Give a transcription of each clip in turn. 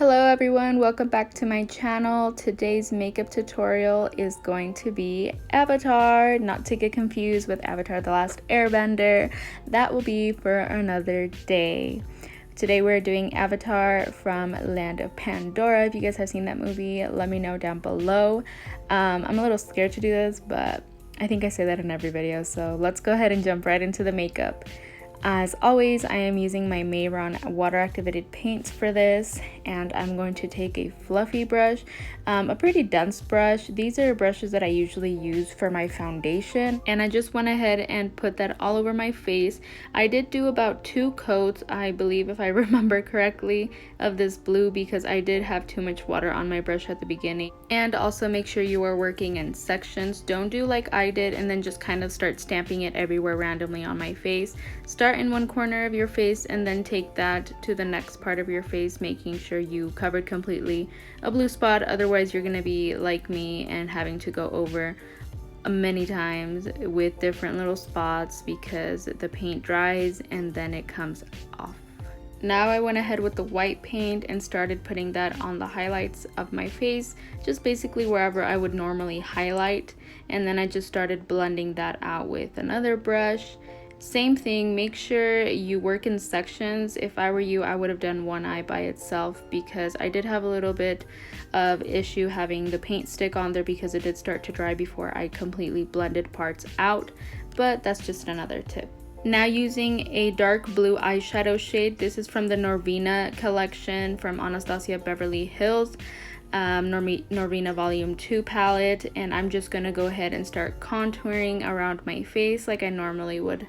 Hello everyone, welcome back to my channel. Today's makeup tutorial is going to be Avatar, not to get confused with Avatar: The Last Airbender. That will be for another day. Today we're doing Avatar from Land of Pandora. If you guys have seen that movie, let me know down below. I'm a little scared to do this, but I think I say that in every video, so let's go ahead and jump right into the makeup. As always, I am using my Mayron water activated paints for this, and I'm going to take a fluffy brush, a pretty dense brush. These are brushes that I usually use for my foundation, and I just went ahead and put that all over my face. I did do about 2 coats, I believe, if I remember correctly, of this blue because I did have too much water on my brush at the beginning. And also make sure you are working in sections. Don't do like I did and then just kind of start stamping it everywhere randomly on my face. Start in one corner of your face and then take that to the next part of your face, making sure you covered completely a blue spot. Otherwise you're gonna be like me and having to go over many times with different little spots because the paint dries and then it comes off. Now I went ahead with the white paint and started putting that on the highlights of my face, just basically wherever I would normally highlight, and then I just started blending that out with another brush. Same thing, make sure you work in sections. If I were you, I would have done one eye by itself because I did have a little bit of issue having the paint stick on there because it did start to dry before I completely blended parts out, but that's just another tip. Now using a dark blue eyeshadow shade. This is from the Norvina collection from Anastasia Beverly Hills, Norvina Volume 2 palette, and I'm just going to go ahead and start contouring around my face like I normally would.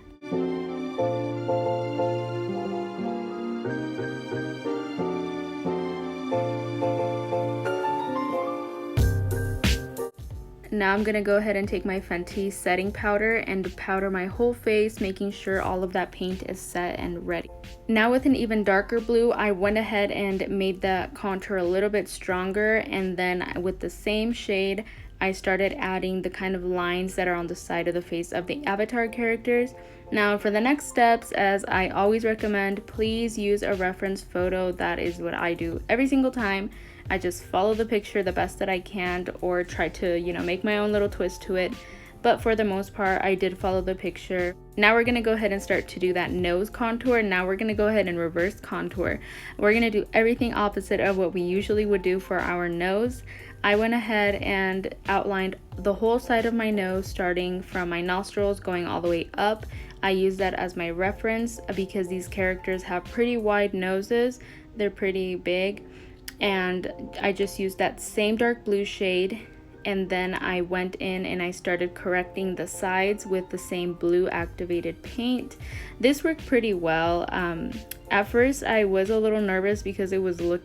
Now I'm going to go ahead and take my Fenty setting powder and powder my whole face, making sure all of that paint is set and ready. Now with an even darker blue, I went ahead and made the contour a little bit stronger, and then with the same shade, I started adding the kind of lines that are on the side of the face of the Avatar characters. Now for the next steps, as I always recommend, please use a reference photo. That is what I do every single time. I just follow the picture the best that I can, or try to, make my own little twist to it. But for the most part, I did follow the picture. Now we're going to go ahead and start to do that nose contour. Now we're going to go ahead and reverse contour. We're going to do everything opposite of what we usually would do for our nose. I went ahead and outlined the whole side of my nose, starting from my nostrils going all the way up. I use that as my reference because these characters have pretty wide noses. They're pretty big. And I just used that same dark blue shade, and then I went in and I started correcting the sides with the same blue activated paint. This worked pretty well. At first I was a little nervous because I wasn't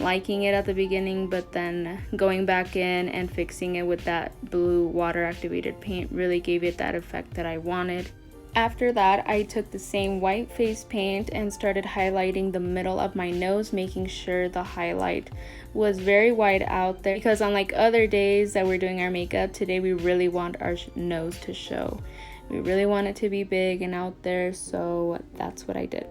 liking it at the beginning, but then going back in and fixing it with that blue water activated paint really gave it that effect that I wanted. After that, I took the same white face paint and started highlighting the middle of my nose, making sure the highlight was very wide out there, because unlike other days that we're doing our makeup, today we really want our nose to show. We really want it to be big and out there, so that's what I did.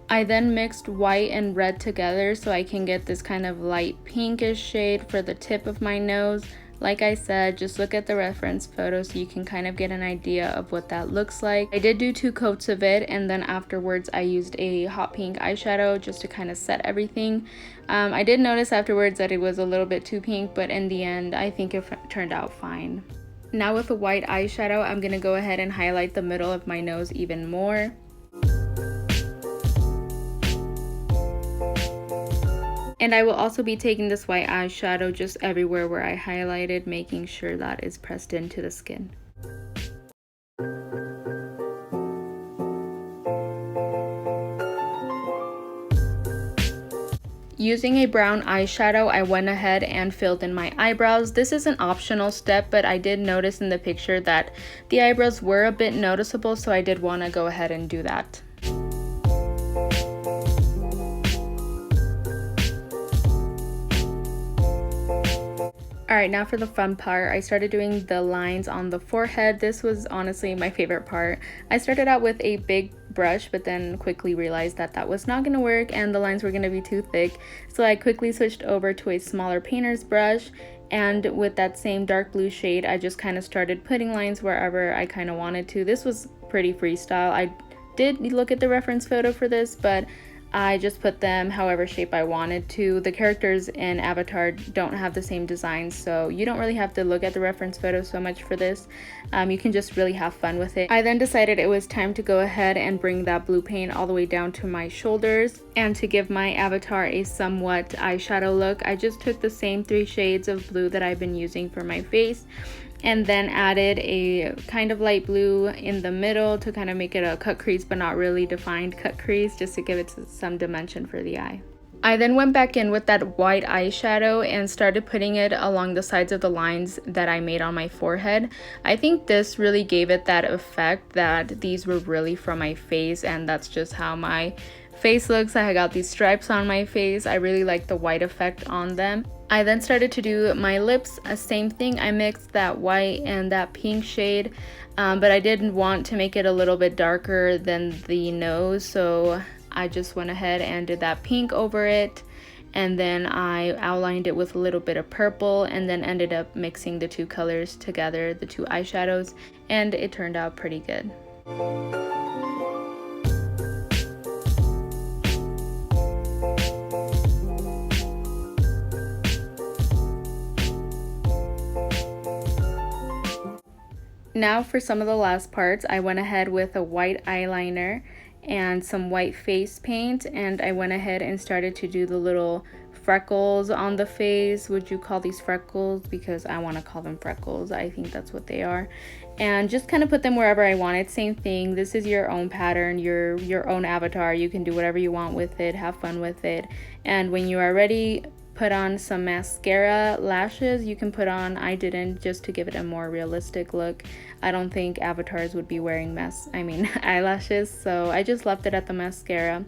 I then mixed white and red together so I can get this kind of light pinkish shade for the tip of my nose. Like I said, just look at the reference photo so you can kind of get an idea of what that looks like. I did do 2 coats of it, and then afterwards I used a hot pink eyeshadow just to kind of set everything. I did notice afterwards that it was a little bit too pink, but in the end I think it turned out fine. Now with a white eyeshadow, I'm going to go ahead and highlight the middle of my nose even more. And I will also be taking this white eyeshadow just everywhere where I highlighted, making sure that is pressed into the skin. Using a brown eyeshadow, I went ahead and filled in my eyebrows. This is an optional step, but I did notice in the picture that the eyebrows were a bit noticeable, so I did want to go ahead and do that. Alright, now for the fun part. I started doing the lines on the forehead. This was honestly my favorite part. I started out with a big brush, but then quickly realized that that was not going to work and the lines were going to be too thick. So I quickly switched over to a smaller painter's brush, and with that same dark blue shade, I just kind of started putting lines wherever I kind of wanted to. This was pretty freestyle. I did look at the reference photo for this, but I just put them however shape I wanted to. The characters in Avatar don't have the same designs, so you don't really have to look at the reference photo so much for this. You can just really have fun with it. I then decided it was time to go ahead and bring that blue paint all the way down to my shoulders. And to give my avatar a somewhat eyeshadow look, I just took the same 3 shades of blue that I've been using for my face, and then added a kind of light blue in the middle to kind of make it a cut crease, but not really defined cut crease, just to give it some dimension for the eye. I then went back in with that white eyeshadow and started putting it along the sides of the lines that I made on my forehead. I think this really gave it that effect that these were really from my face, and that's just how my face looks. I got these stripes on my face. I really like the white effect on them. I then started to do my lips. Same thing, I mixed that white and that pink shade, but I didn't want to make it a little bit darker than the nose, so I just went ahead and did that pink over it, and then I outlined it with a little bit of purple, and then ended up mixing the 2 colors together, the 2 eyeshadows, and it turned out pretty good. Now for some of the last parts, I went ahead with a white eyeliner and some white face paint, and I went ahead and started to do the little freckles on the face. Would you call these freckles? Because I want to call them freckles. I think that's what they are. And just kind of put them wherever I wanted. Same thing. This is your own pattern, your own avatar. You can do whatever you want with it, have fun with it. And when you are ready, put on some mascara. Lashes you can put on. I didn't, just to give it a more realistic look. I don't think avatars would be wearing eyelashes, so I just left it at the mascara.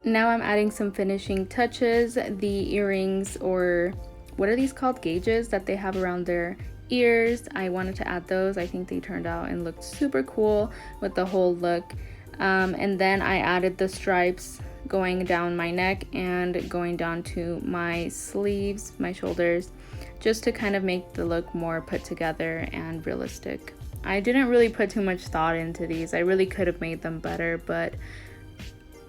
Now I'm adding some finishing touches. The earrings, or what are these called, gauges that they have around their ears, I wanted to add those. I think they turned out and looked super cool with the whole look. And then I added the stripes going down my neck and going down to my sleeves, my shoulders, just to kind of make the look more put together and realistic. I didn't really put too much thought into these. I really could have made them better, but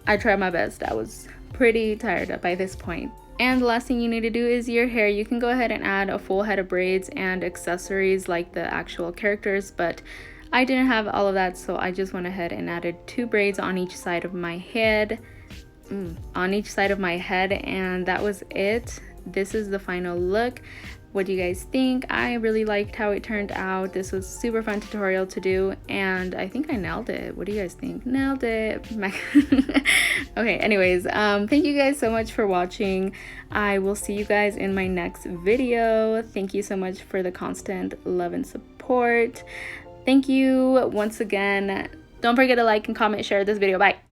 I tried my best. I was pretty tired up by this point. And the last thing you need to do is your hair. You can go ahead and add a full head of braids and accessories like the actual characters, but I didn't have all of that, so I just went ahead and added 2 braids on each side of my head. And that was it. This is the final look. What do you guys think? I really liked how it turned out. This was super fun tutorial to do, and I think I nailed it. What do you guys think? Nailed it. Okay, anyways, thank you guys so much for watching. I will see you guys in my next video. Thank you so much for the constant love and support. Thank you once again. Don't forget to like and comment, share this video. Bye.